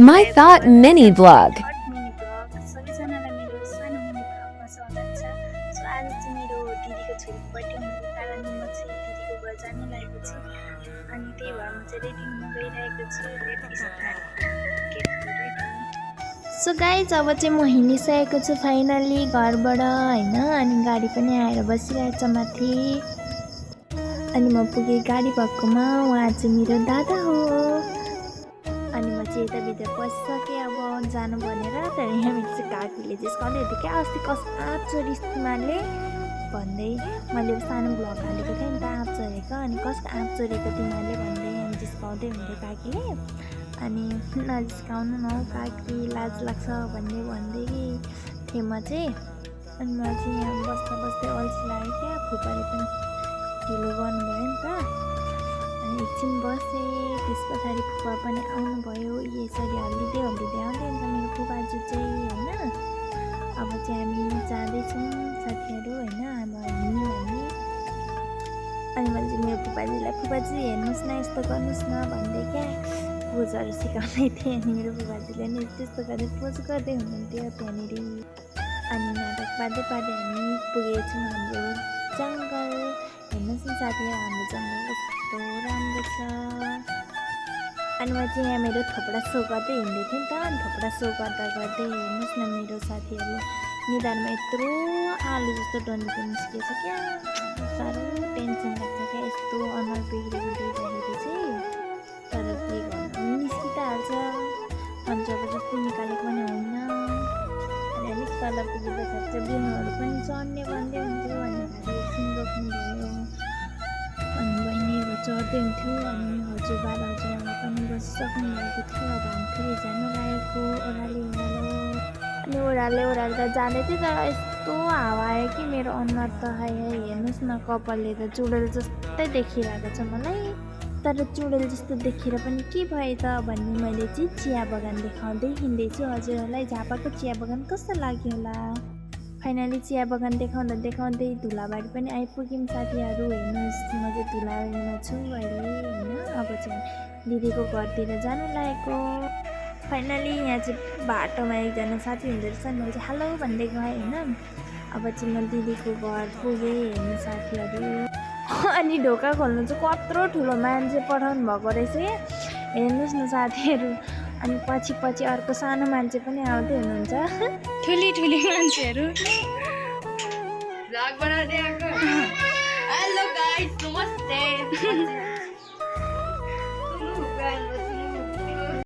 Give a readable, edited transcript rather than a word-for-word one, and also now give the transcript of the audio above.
My Thought Mini Vlog. सबैजनालाई मेरो सानो मिनी भ्लगमा स्वागत छ। सो आज चाहिँ मेरो दिदीको छोरीको बर्थडे हुनुको कारणले म चाहिँ दिदीको घर जानु लागेको छु अनि त्यही भएर म चाहिँ रेडी हुन गइरहेको छु। सो गाइज अब चाहिँ म हिँडिसकेको छु फाइनली घरबाट हैन। अनि गाडी पनि आएर बसिरहेछ माथि। अनि म पुगेँ गाडी भएकोमा। उहाँ चाहिँ मेरो दादा हो। अनि म चाहिँ यताभित्र पसिसकेँ अब जानु भनेर। तर यहाँ मेरो चाहिँ काकीले चाहिँ सिकाउँदै थियो क्या, अस्ति कस्तो आँप चोरी तिमीहरूले भन्दै। मैले सानो भ्लग हालेको थिएँ नि त आँप चोरेको। अनि कसको आँप चोरेको तिमीहरूले भन्दै अनि जिस्काउँदै हुन्थ्यो काकीले। अनि नजिस्काउनु न हौ काकी लाज लाग्छ भन्दै थिएँ म चाहिँ। अनि मलाई चाहिँ यहाँ बस्दा बस्दै अल्छी लाग्यो क्या। फुपाले पनि ढिलो गर्नुभयो नि त। अनि एकछिन बसेँ। त्यस पछाडि फुपा पनि आउनुभयो। यसरी हल्लिँदै आउँदै हुन्छ मेरो फुपाजू चाहिँ होइन। अब चाहिँ हामी जाँदैछौँ साथीहरू होइन। अब हिँड्यौँ हामी। अनि मैले चाहिँ मेरो फुपाजी हेर्नुहोस् न यस्तो गर्नुहोस् न भन्दै क्या पोजहरू सिकाउँदै थिएँ। अनि मेरो फुपाजीले नि त्यस्तो गर्दै पोज गर्दै हुनुहुन्थ्यो त्यहाँनिर। अनि नाटक पार्दै हामी पुगेछौँ हाम्रो जङ्गल। हेर्नुहोस् न साथीहरू हाम्रो जङ्गल कस्तो राम्रो छ। अनि म चाहिँ यहाँ मेरो थोपडा सो गर्दै हिँड्दै थिएँ नि त। अनि थोपडा सो गर्दा हेर्नुहोस् न मेरो साथीहरू निधारमा यत्रो आलु जस्तो डन्डीको निस्किएछ क्या। साह्रो टेन्सन लाग्छ क्या यस्तो अनुहार बिग्रेको देख्दाखेरि चाहिँ। तर के गर्नु निस्कि त हाल्छ। अनि जबरजस्ती निकालेको पनि होइन। अनि अलिक तल पुगेपछि चाहिँ बुनुहरू पनि चढ्ने भन्दै हुन्थ्यो। अनि घाँटी एकछिन रोक्नु भयो। अनि बहिनीहरू चढ्दै हुन्थ्यो। अनि हजुरआमा पनि बसिसक्नु भएको थियो। अब हामी फेरि जानु लागेको अनि ओह्रालो जाँदै थियो। तर यस्तो हावा आयो कि मेरो अनुहार त हाई हेर्नुहोस् न कपालले त चुडेल जस्तै देखिरहेको छ मलाई। तर चुडेल जस्तो देखेर पनि के भयो त भन्ने मैले चाहिँ चिया बगान देखाउँदै हिँड्दैछु हजुरहरूलाई। झापाको चिया बगान कस्तो लाग्यो होला। फाइनली चिया बगान देखाउँदै धुलाबारी पनि आइपुग्यौँ साथीहरू। हेर्नुहोस् म चाहिँ धुलाबारीमा छु अहिले होइन। अब चाहिँ दिदीको घरतिर जानु लागेको। फाइनली यहाँ चाहिँ बाटोमा एकजना साथी हुँदो रहेछ। मैले चाहिँ हेलो भन्दै गएँ होइन। अब चाहिँ म दिदीको घर पुगेँ हेर्नु साथीहरू। अनि ढोका खोल्नु चाहिँ कत्रो ठुलो मान्छे पठाउनु भएको रहेछ क्या। हेर्नुहोस् न साथीहरू। अनि पछि अर्को सानो मान्छे पनि आउँदै हुनुहुन्छ। ठुली मान्छेहरू हेलो गाइस नमस्ते